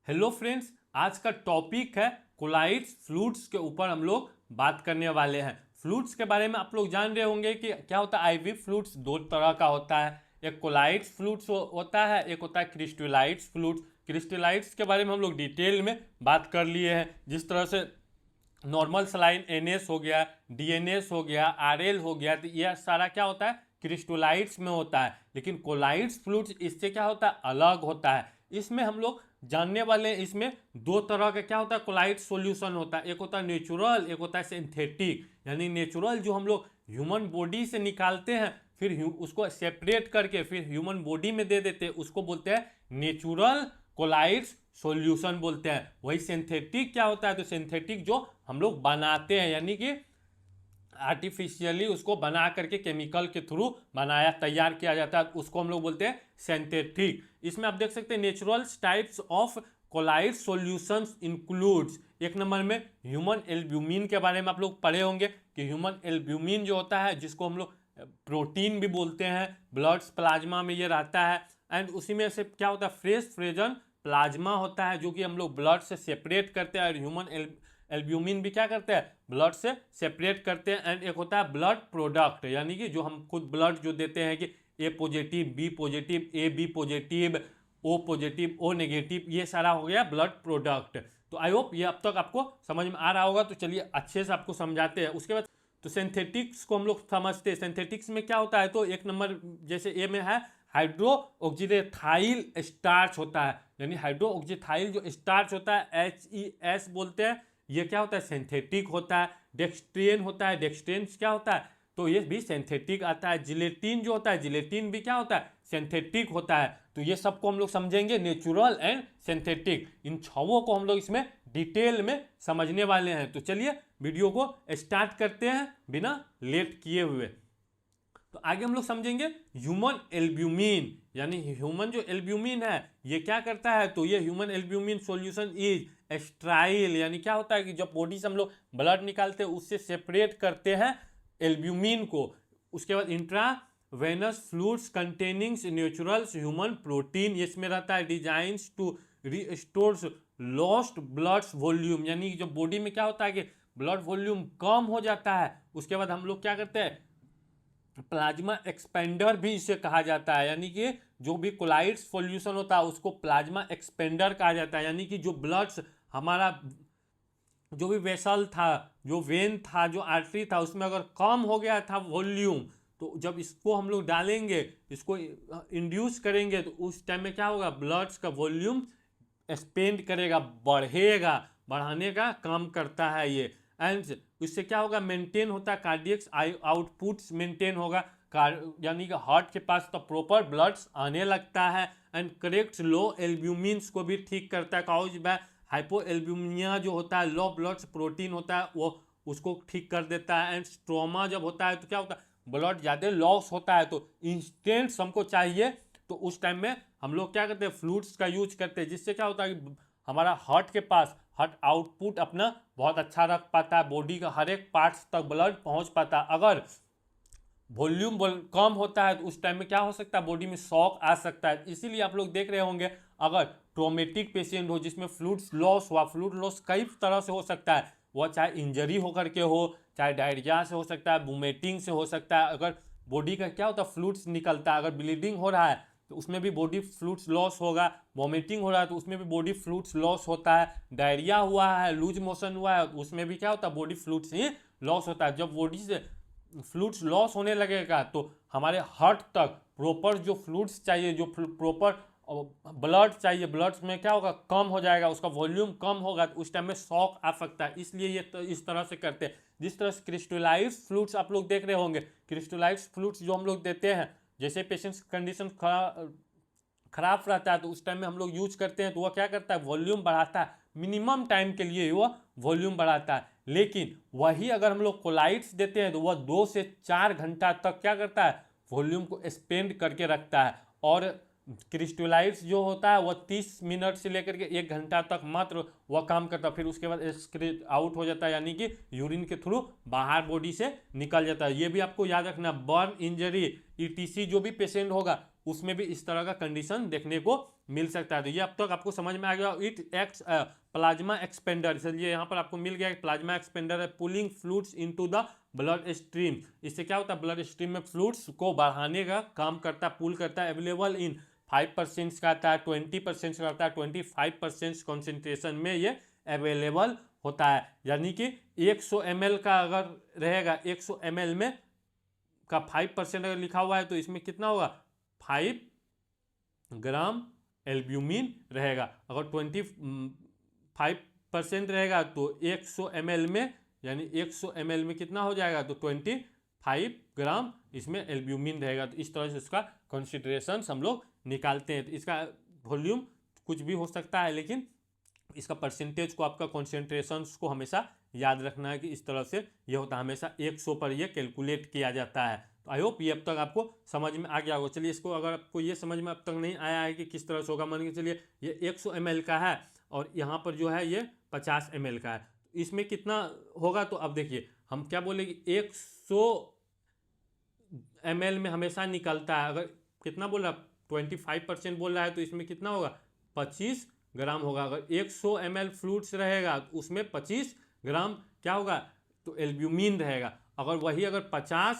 Hello friends, आज का topic है कोलाइड्स फ्लूइड्स के ऊपर हम लोग बात करने वाले हैं। फ्लूइड्स के बारे में आप लोग जान रहे होंगे कि क्या होता है। आईवी फ्लूइड्स दो तरह का होता है, एक कोलाइड्स फ्लूइड्स होता है, एक होता है क्रिस्टलाइट्स फ्लूइड्स। क्रिस्टलाइट्स के बारे में हम लोग डिटेल में बात कर लिए हैं, जिस तरह से नॉर्मल सलाइन एनएस हो गया, डीएनएस हो गया, आरएल हो गया, तो यह सारा क्या होता है क्रिस्टलाइट्स में होता है। लेकिन कोलाइड्स फ्लूइड्स इससे क्या होता है, अलग होता है। इसमें हम लोग जानने वाले हैं, इसमें दो तरह का क्या होता है कोलाइड सॉल्यूशन होता है। एक होता है नेचुरल, एक होता है सिंथेटिक। यानी नेचुरल जो हम लोग ह्यूमन बॉडी से निकालते हैं, फिर उसको सेपरेट करके फिर ह्यूमन बॉडी में दे देते हैं, उसको बोलते हैं नेचुरल कोलाइड्स सॉल्यूशन बोलते हैं। वही सिंथेटिक क्या होता है, तो सिंथेटिक जो हम लोग बनाते हैं, यानी कि आर्टिफिशियली उसको बना करके केमिकल के थ्रू बनाया तैयार किया जाता है, उसको हम लोग बोलते हैं सिंथेटिक। इसमें आप देख सकते हैं natural types of colloid solutions includes. एक नंबर में ह्यूमन एल्ब्यूमिन के बारे में आप लोग पढ़े होंगे कि ह्यूमन एल्ब्यूमिन जो होता है, जिसको हम लोग प्रोटीन भी बोलते हैं, ब्लड प्लाज्मा में ये रहता है। एंड उसी में से क्या होता है फ्रेश फ्रेजन प्लाज्मा होता है, जो कि हम लोग ब्लड से सेपरेट करते हैं। और ह्यूमन एल्ब्यूमिन भी क्या करते हैं, ब्लड से सेपरेट करते हैं। एंड एक होता है ब्लड प्रोडक्ट, यानी कि जो हम खुद ब्लड जो देते हैं कि A positive, B positive, A B positive, O positive, O negative, ये सारा हो गया ब्लड प्रोडक्ट। तो आई होप ये अब तक आपको समझ में आ रहा होगा। तो चलिए अच्छे से आपको समझाते हैं। उसके बाद तो सिंथेटिक्स को हम लोग समझते हैं। सिंथेटिक्स में क्या होता है, तो एक नंबर जैसे ए में है हाइड्रो ऑक्सीडेथाइल स्टार्च होता है। यानी हाइड्रो ऑक्सीथाइल जो स्टार्च होता है HES बोलते हैं, ये क्या होता है सिंथेटिक होता है। डेक्सट्रेन होता है, डेक्सट्रेन क्या होता है, तो ये भी सिंथेटिक आता है। जिलेटिन जो होता है, जिलेटिन भी क्या होता है सिंथेटिक होता है। तो ये सबको हम लोग समझेंगे, नेचुरल एंड सिंथेटिक, इन छवों को हम लोग इसमें डिटेल में समझने वाले हैं। तो चलिए वीडियो को स्टार्ट करते हैं बिना लेट किए हुए। तो आगे हम लोग समझेंगे ह्यूमन एल्ब्यूमिन। यानी ह्यूमन जो एल्ब्यूमिन है ये क्या करता है, तो ये ह्यूमन एल्ब्यूमिन सॉल्यूशन इज एस्ट्राइल। यानी क्या होता है कि जब बॉडी से हम लोग ब्लड निकालते हैं, उससे सेपरेट करते हैं एल्ब्यूमिन को। उसके बाद intra venous fluids containing natural human protein, इसमें रहता है designs to restore lost blood volume. यानी जब बॉडी में क्या होता है कि ब्लड वॉल्यूम कम हो जाता है, उसके बाद हम लोग क्या करते हैं प्लाज्मा एक्सपेंडर भी इसे कहा जाता है। यानी कि जो भी कोलाइड्स सॉल्यूशन होता है उसको प्लाज्मा एक्सपेंडर कहा जाता है। यानी कि जो ब्लड्स हमारा जो भी वेसल था, जो वेन था, जो आर्टरी था, उसमें अगर कम हो गया था वॉल्यूम, तो जब इसको हम लोग डालेंगे, इसको इंड्यूस करेंगे, तो उस टाइम में क्या होगा ब्लड्स का वॉल्यूम एक्सपेंड करेगा, बढ़ेगा, बढ़ाने का काम करता है ये। एंड इससे क्या होगा मेंटेन होता है कार्डियक आउटपुट्स मेंटेन होगा, यानी कि हार्ट के पास तो प्रॉपर ब्लड्स आने लगता है। एंड करेक्ट लो एल्ब्यूमिन्स को भी ठीक करता है। काउज बाय हाइपो एल्ब्यूमिनिया जो होता है, लो ब्लड प्रोटीन होता है, वो उसको ठीक कर देता है। एंड स्ट्रोमा जब होता है तो क्या होता है ब्लड ज़्यादा लॉस होता है, तो इंस्टेंट हमको चाहिए, तो उस टाइम में हम लोग क्या करते हैं फ्लूइड्स का यूज करते हैं, जिससे क्या होता है कि हमारा हार्ट के पास हार्ट आउटपुट अपना बहुत अच्छा रख पाता है, बॉडी का हर एक पार्ट्स तक ब्लड पहुंच पाता है। अगर वॉल्यूम कम होता है तो उस टाइम में क्या हो सकता है बॉडी में शॉक आ सकता है। इसीलिए आप लोग देख रहे होंगे अगर ट्रोमेटिक पेशेंट हो जिसमें फ्लूइड्स लॉस हुआ, फ्लूइड लॉस कई तरह से हो सकता है, वह चाहे इंजरी होकर के हो, चाहे डायरिया से हो सकता है, वोमिटिंग से हो सकता है। अगर बॉडी का क्या होता है फ्लूइड्स निकलता है, अगर ब्लीडिंग हो रहा है तो उसमें भी बॉडी फ्लूइड्स लॉस होगा, वॉमिटिंग हो रहा है तो उसमें भी बॉडी फ्लूइड्स लॉस होता है, डायरिया हुआ है, लूज मोशन हुआ है, उसमें भी क्या होता है बॉडी फ्लूइड्स ही लॉस होता है। जब बॉडी से फ्लूइड्स लॉस होने लगेगा तो हमारे हार्ट तक प्रॉपर जो फ्लूइड्स चाहिए, जो प्रॉपर ब्लड चाहिए, ब्लड में क्या होगा कम हो जाएगा, उसका वॉल्यूम कम होगा, तो उस टाइम में शॉक आ सकता है। इसलिए ये इस तरह से करते हैं। जिस तरह से क्रिस्टलाइज्ड फ्लूइड्स आप लोग देख रहे होंगे, क्रिस्टलाइज्ड फ्लूइड्स जो हम लोग देते हैं, जैसे पेशेंट्स कंडीशन खराब रहता है तो उस टाइम में हम लोग यूज करते हैं, तो वह क्या करता है वॉल्यूम बढ़ाता है, मिनिमम टाइम के लिए वह वॉल्यूम बढ़ाता है। लेकिन वही अगर हम लोग कोलाइड्स देते हैं तो वह 2 से 4 घंटा तक क्या करता है वॉल्यूम को एक्सपेंड करके रखता है। और क्रिस्टलाइट्स जो होता है वह 30 मिनट से लेकर के 1 घंटा तक मात्र वह काम करता है, फिर उसके बाद एक्सक्रीट आउट हो जाता है, यानी कि यूरिन के थ्रू बाहर बॉडी से निकल जाता है। ये भी आपको याद रखना, बर्न इंजरी ETC जो भी पेशेंट होगा उसमें भी इस तरह का कंडीशन देखने को मिल सकता है। तो ये अब तक आपको समझ में आ गया। इट एक्ट्स प्लाज्मा एक्सपेंडर, चलिए यहाँ पर आपको मिल गया प्लाज्मा एक्सपेंडर है pulling fluids into the blood stream. इससे क्या होता है, ब्लड स्ट्रीम में फ्लूइड्स को बढ़ाने का काम करता है, पुल करता है। अवेलेबल इन 5% का आता है, 20% का आता है, 25% कॉन्सेंट्रेशन में ये अवेलेबल होता है। यानी कि 100 ml का अगर रहेगा, 100 ml में का 5% अगर लिखा हुआ है तो इसमें कितना होगा, 5 ग्राम एल्ब्यूमिन रहेगा। अगर 25% रहेगा तो 100 ml में, यानी 100 ml में कितना हो जाएगा, तो 25 ग्राम इसमें एल्ब्यूमिन रहेगा। तो इस तरह से इसका कॉन्सेंट्रेशन हम लोग निकालते हैं। तो इसका वॉल्यूम कुछ भी हो सकता है, लेकिन इसका परसेंटेज को, आपका कॉन्सेंट्रेशन को हमेशा याद रखना है कि इस तरह से ये होता है, हमेशा 100 पर ये कैलकुलेट किया जाता है। तो आई होप ये अब तक आपको समझ में आ गया होगा। चलिए इसको, अगर आपको ये समझ में अब तक नहीं आया है कि किस तरह से होगा, मान के चलिए ये 100 ml का है और यहाँ पर जो है ये 50 ml का है, इसमें कितना होगा। तो अब देखिए हम क्या बोले कि 100 ml में हमेशा निकलता है, अगर कितना बोल रहा, 25% बोल रहा है, तो इसमें कितना होगा, 25 ग्राम होगा। अगर 100 ml फ्लूइड्स रहेगा तो उसमें 25 ग्राम क्या होगा, तो एल्ब्यूमिन रहेगा। अगर वही अगर 50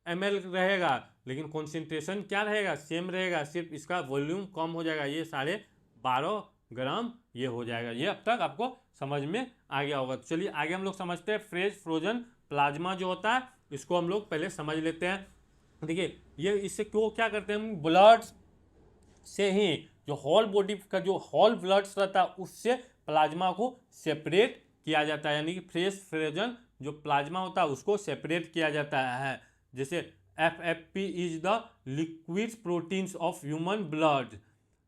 ml रहेगा, लेकिन कॉन्सेंट्रेशन क्या रहेगा, सेम रहेगा, सिर्फ इसका वॉल्यूम कम हो जाएगा, ये 12.5 ग्राम ये हो जाएगा। ये अब तक आपको समझ में आ गया होगा। तो चलिए आगे हम लोग समझते हैं फ्रेश फ्रोजन प्लाज्मा जो होता है, इसको हम लोग पहले समझ लेते हैं। देखिए ये इससे क्यों क्या करते हैं हम, ब्लड से ही जो होल बॉडी का जो होल ब्लड्स रहता है उससे प्लाज्मा को सेपरेट किया जाता है। यानी कि फ्रेश फ्रोजन जो प्लाज्मा होता है उसको सेपरेट किया जाता है। जैसे FFP is the liquid proteins of human blood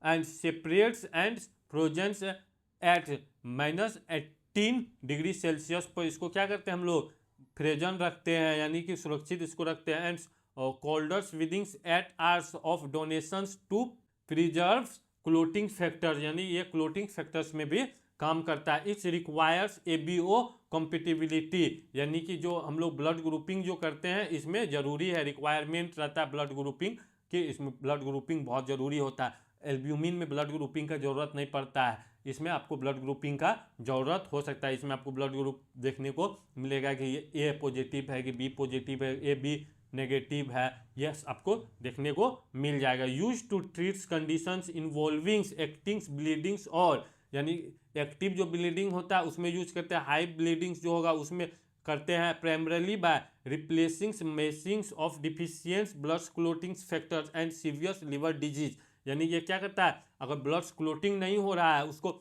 and separates and frozens at -18 degree Celsius पर इसको क्या करते हैं हम लोग, फ्रोजन रखते हैं, यानी कि सुरक्षित इसको रखते हैं। And colders withings eight hours of donations to preserve clotting factor, यानी ये क्लोटिंग फैक्टर्स में भी काम करता है। इट्स रिक्वायर्स ABO कॉम्पिटिबिलिटी, यानी कि जो हम लोग ब्लड ग्रुपिंग जो करते हैं इसमें जरूरी है, रिक्वायरमेंट रहता है ब्लड ग्रुपिंग कि इसमें ब्लड ग्रुपिंग बहुत ज़रूरी होता है। एल्ब्यूमिन में ब्लड ग्रुपिंग का ज़रूरत नहीं पड़ता है, इसमें आपको ब्लड ग्रुपिंग का ज़रूरत हो सकता है। इसमें आपको ब्लड ग्रुप देखने को मिलेगा कि ये A पॉजिटिव है कि B पॉजिटिव है, AB नेगेटिव है, यह आपको देखने को मिल जाएगा। Use to treats conditions involvings actings bleedings, और यानी एक्टिव जो ब्लीडिंग होता है उसमें यूज करते हैं, हाई ब्लीडिंग्स जो होगा उसमें करते हैं primarily by replacings missings of deficient blood clotting factors and severe liver disease. यानी ये क्या करता है, अगर ब्लड क्लोटिंग नहीं हो रहा है, उसको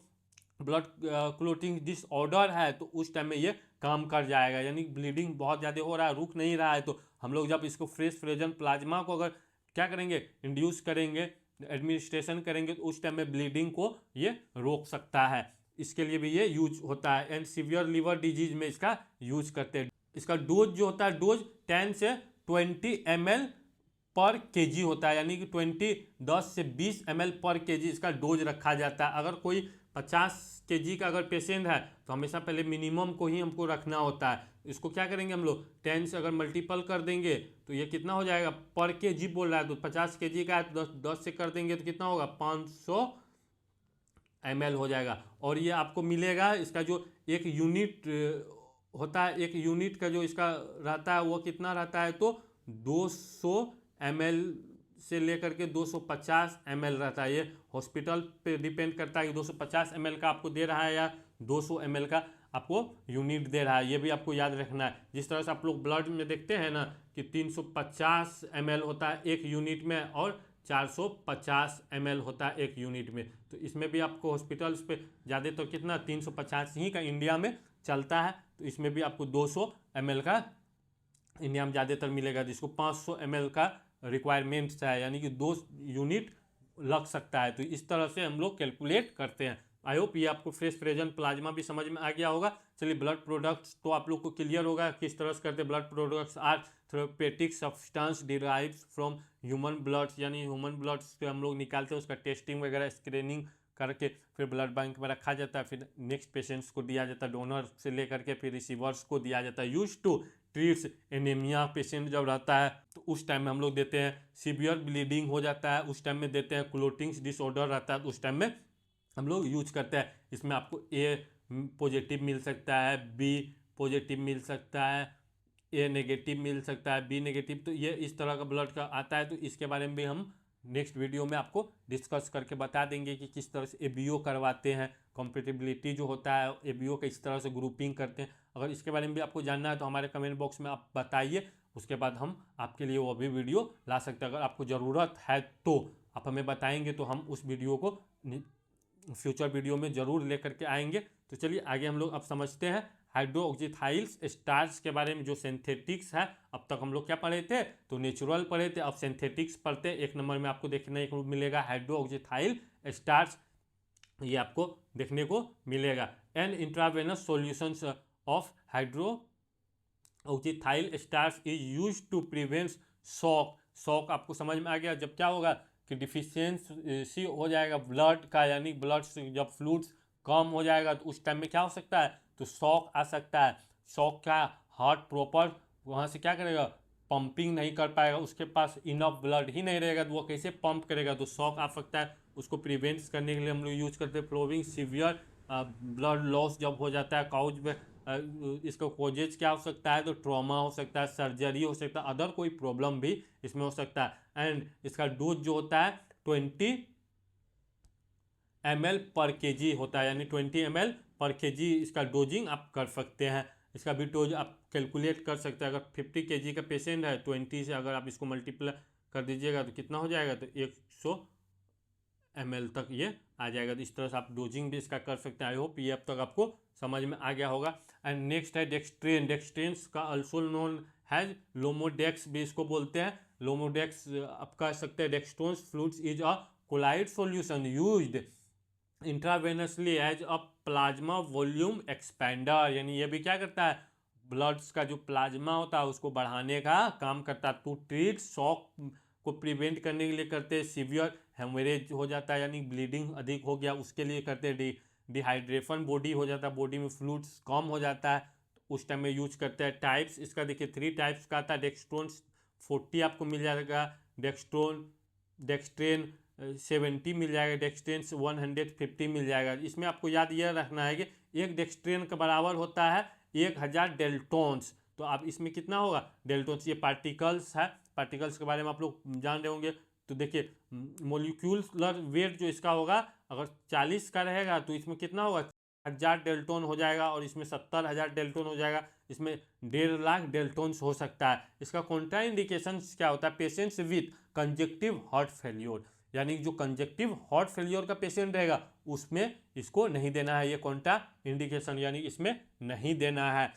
ब्लड क्लोटिंग डिसऑर्डर है, तो उस टाइम में ये काम कर जाएगा। यानी ब्लीडिंग बहुत ज़्यादा हो रहा है, रुक नहीं रहा है, तो हम लोग जब इसको फ्रेश फ्रोजन प्लाज्मा को अगर क्या करेंगे, इंड्यूस करेंगे, एडमिनिस्ट्रेशन करेंगे, तो उस टाइम में ब्लीडिंग को ये रोक सकता है। इसके लिए भी ये यूज होता है। एंड सीवियर लिवर डिजीज में इसका यूज करते हैं। इसका डोज जो होता है, डोज 10 से 20 ml पर केजी होता है, यानी कि 10 से 20 ml पर केजी इसका डोज रखा जाता है। अगर कोई 50 kg का अगर पेशेंट है तो हमेशा पहले मिनिमम को ही हमको रखना होता है। इसको क्या करेंगे हम लोग, 10 से अगर मल्टीपल कर देंगे तो ये कितना हो जाएगा, पर केजी बोल रहा है, तो 50 kg का है तो 10 से कर देंगे तो कितना होगा, 500 ml हो जाएगा। और ये आपको मिलेगा, इसका जो एक यूनिट होता है, एक यूनिट का जो इसका रहता है वो कितना रहता है, तो 200 ml से लेकर के 250 ml रहता है। ये हॉस्पिटल पे डिपेंड करता है कि 250 ml का आपको दे रहा है या 200 ml का आपको यूनिट दे रहा है, ये भी आपको याद रखना है। जिस तरह से आप लोग ब्लड में देखते हैं ना कि 350 ml होता है एक यूनिट में और 450 ml होता है एक यूनिट में, तो इसमें भी आपको हॉस्पिटल्स पे ज़्यादातर तो कितना 350 ही का इंडिया में चलता है, तो इसमें भी आपको 200 ml का इंडिया में ज़्यादातर मिलेगा, जिसको 500 ml का रिक्वायरमेंट्स है, यानी कि 2 यूनिट लग सकता है। तो इस तरह से हम लोग कैलकुलेट करते हैं। आई होप ये आपको फ्रेश फ्रोजन प्लाज्मा भी समझ में आ गया होगा। चलिए ब्लड प्रोडक्ट्स तो आप लोग को क्लियर होगा किस तरह से करते हैं। Blood products are therapeutic substance derived from human blood, यानी ह्यूमन ब्लड से हम लोग निकालते हैं, उसका टेस्टिंग वगैरह स्क्रीनिंग करके फिर ब्लड बैंक में रखा जाता है, फिर नेक्स्ट पेशेंट्स को दिया जाता है, डोनर से लेकर के फिर रिसीवर्स को दिया जाता है। Use to treats anaemia patient जब रहता है तो उस टाइम में हम लोग देते हैं। सीवियर ब्लीडिंग हो जाता है उस टाइम में देते हैं। क्लोटिंग्स डिसऑर्डर रहता है तो उस टाइम में हम लोग यूज करते हैं। इसमें आपको ए पॉजिटिव मिल सकता है, बी पॉजिटिव मिल सकता है, ए नेगेटिव मिल सकता है, बी नेगेटिव। तो ये इस तरह का ब्लड का आता है, तो इसके बारे में भी हम नेक्स्ट वीडियो में आपको डिस्कस करके बता देंगे कि किस तरह से एबीओ करवाते हैं। कंपेटिबिलिटी जो होता है एबीओ का इस तरह से ग्रुपिंग करते हैं। अगर इसके बारे में भी आपको जानना है तो हमारे कमेंट बॉक्स में आप बताइए, उसके बाद हम आपके लिए वो भी वीडियो ला सकते हैं। अगर आपको ज़रूरत है तो आप हमें बताएंगे तो हम उस वीडियो को फ्यूचर वीडियो में ज़रूर लेकर के आएंगे। तो चलिए आगे हम लोग अब समझते हैं हाइड्रोक्सीथाइल्स स्टार्च के बारे में। जो सिंथेटिक्स है, अब तक हम लोग क्या पढ़े थे, तो नेचुरल पढ़े थे, अब सिंथेटिक्स पढ़ते हैं। 1 नंबर में आपको देखने को मिलेगा हाइड्रोक्सीथाइल स्टार्च, ये आपको देखने को मिलेगा। An intravenous solutions of hydroxyethyl starch is use to prevent shock. Shock आपको समझ में आ गया। जब क्या होगा कि डिफिशियंसी हो जाएगा ब्लड का, यानी ब्लड से जब फ्लूइड्स कम हो जाएगा तो उस टाइम में क्या हो सकता है, तो शॉक आ सकता है। शॉक का हार्ट प्रॉपर वहाँ से क्या करेगा, पंपिंग नहीं कर पाएगा, उसके पास इनफ ब्लड ही नहीं रहेगा तो वो कैसे पंप करेगा, तो शॉक आ सकता है। उसको प्रिवेंट करने के लिए हम लोग यूज करते हैं फ्लोविंग सीवियर ब्लड लॉस जब हो जाता है काउज में। इसका कोजेज क्या हो सकता है, तो ट्रॉमा हो सकता है, सर्जरी हो सकता है, अदर कोई प्रॉब्लम भी इसमें हो सकता है। एंड इसका डोज जो होता है 20 ml पर केजी होता है, यानी 20 ml पर केजी इसका डोजिंग आप कर सकते हैं। इसका भी डोज आप कैलकुलेट कर सकते हैं। अगर 50 केजी का पेशेंट है, 20 से अगर आप इसको मल्टीप्लाई कर दीजिएगा तो कितना हो जाएगा, तो 100 ml तक ये आ जाएगा। तो इस तरह से आप डोजिंग भी इसका कर सकते हैं। आई होप ये अब तक आपको समझ में आ गया होगा। एंड नेक्स्ट है डेक्सट्रेन। डेक्सट्रेन्स का अल्सो नोन हैज लोमोडेक्स भी इसको बोलते हैं। लोमोडेक्स आप कह सकते हैं। Dextrans fluids is a colloid solution used intravenously as a plasma volume expander, यानी ये भी क्या करता है, ब्लड्स का जो प्लाज्मा होता है उसको बढ़ाने का काम करता है। टू ट्रीट शॉक को प्रिवेंट करने के लिए करते हैं। सीवियर हेमरेज हो जाता है, यानी ब्लीडिंग अधिक हो गया, उसके लिए करते हैं। डिहाइड्रेशन बॉडी हो जाता है, बॉडी में फ्लूइड्स कम हो जाता है, तो उस टाइम में यूज करते हैं। टाइप्स इसका देखिए 3 टाइप्स का आता है। डेक्सट्रोन 40 आपको मिल जाएगा, डेक्सट्रेन 70 मिल जाएगा, डेक्सट्रेन 150 मिल जाएगा। इसमें आपको याद यह रखना है कि एक डेक्सट्रेन का बराबर होता है 1000 डेल्टोन्स। तो आप इसमें कितना होगा डेल्टोन्स, ये पार्टिकल्स है, पार्टिकल्स के बारे में आप लोग जान रहे होंगे। तो देखिए मोलिक्यूलर वेट जो इसका होगा, अगर 40 का रहेगा तो इसमें कितना होगा 1000 डेल्टोन हो जाएगा, और इसमें 70,000 डेल्टोन हो जाएगा। इसमें 1.5 लाख डेल्टोन्स हो सकता है। इसका कॉन्ट्रा इंडिकेशन क्या होता है, patients with conjunctive heart failure, यानी जो कंजक्टिव हार्ट फेलियर का पेशेंट रहेगा उसमें इसको नहीं देना है, ये कॉन्ट्रा इंडिकेशन, यानी इसमें नहीं देना है।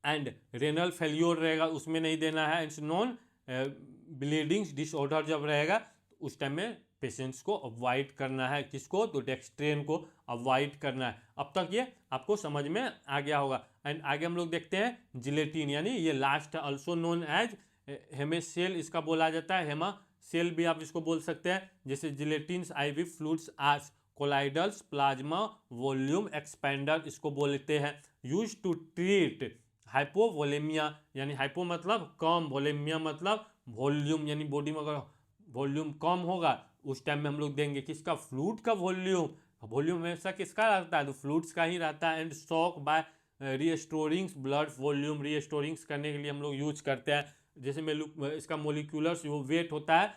एंड रेनल फेलियर रहेगा उसमें नहीं देना है। इट्स नॉन ब्लीडिंग डिसऑर्डर जब रहेगा तो उस टाइम में पेशेंट्स को अवॉइड करना है। किसको, तो डेक्सट्रेन को अवॉइड करना है। अब तक ये आपको समझ में आ गया होगा। एंड आगे हम लोग देखते हैं जिलेटिन, यानी ये लास्ट है, ऑल्सो नोन एज हेमेसेल इसका बोला जाता है, हेमा सेल भी आप इसको बोल सकते हैं। जैसे जिलेटिन्स आईवी फ्लूइड्स आस कोलाइडल्स प्लाज्मा वॉल्यूम एक्सपेंडर इसको बोलते हैं। यूज टू ट्रीट हाइपोवोलेमिया, यानी हाइपो मतलब कम, वोलेमिया मतलब वॉल्यूम, यानी बॉडी में अगर वॉल्यूम कम होगा उस टाइम में हम लोग देंगे किसका, फ्लूइड का वॉल्यूम। वॉल्यूम हमेशा किसका रहता है, तो फ्लूइड्स का ही रहता है। And shock by restorings blood volume, restorings करने के लिए हम लोग यूज करते हैं। जैसे मैं इसका मोलिकुलर जो वेट होता है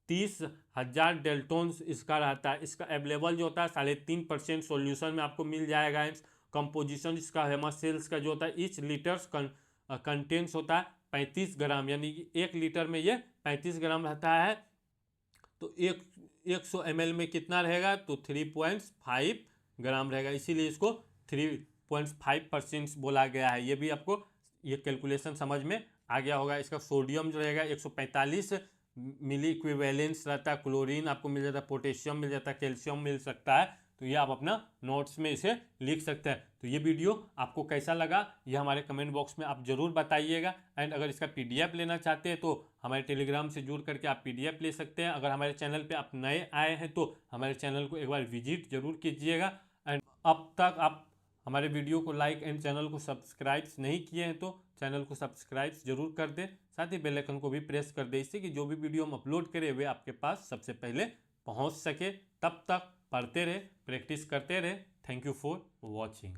30,000 डेल्टोन्स इसका रहता है। इसका अवेलेबल जो होता है 3.5% सॉल्यूशन में आपको मिल जाएगा। कंपोजिशन इसका हेमासेल्स का जो होता है ईच लीटर्स कंटेंट्स होता है 35 ग्राम, यानी कि 1 लीटर में ये 35 ग्राम रहता है। तो 100 ml में कितना रहेगा, तो 3.5 ग्राम रहेगा, इसीलिए इसको 3.5% बोला गया है। ये भी आपको ये कैलकुलेशन समझ में आ गया होगा। इसका सोडियम जो रहेगा 145 मिली इक्विवेलेंस रहता है। क्लोरीन आपको मिल जाता है, पोटेशियम मिल जाता है, कैल्शियम मिल सकता है। तो ये आप अपना नोट्स में इसे लिख सकते हैं। तो ये वीडियो आपको कैसा लगा ये हमारे कमेंट बॉक्स में आप ज़रूर बताइएगा। एंड अगर इसका PDF लेना चाहते हैं तो हमारे टेलीग्राम से जुड़ करके आप PDF ले सकते हैं। अगर हमारे चैनल पे आप नए आए हैं तो हमारे चैनल को एक बार विजिट जरूर कीजिएगा। एंड अब तक आप हमारे वीडियो को लाइक एंड चैनल को सब्सक्राइब नहीं किए हैं तो चैनल को सब्सक्राइब जरूर कर दें, साथ ही बेल आइकन को भी प्रेस कर दें, इससे कि जो भी वीडियो हम अपलोड करें वे आपके पास सबसे पहले पहुंच सके। तब तक पढ़ते रहे, प्रैक्टिस करते रहे। Thank you for watching.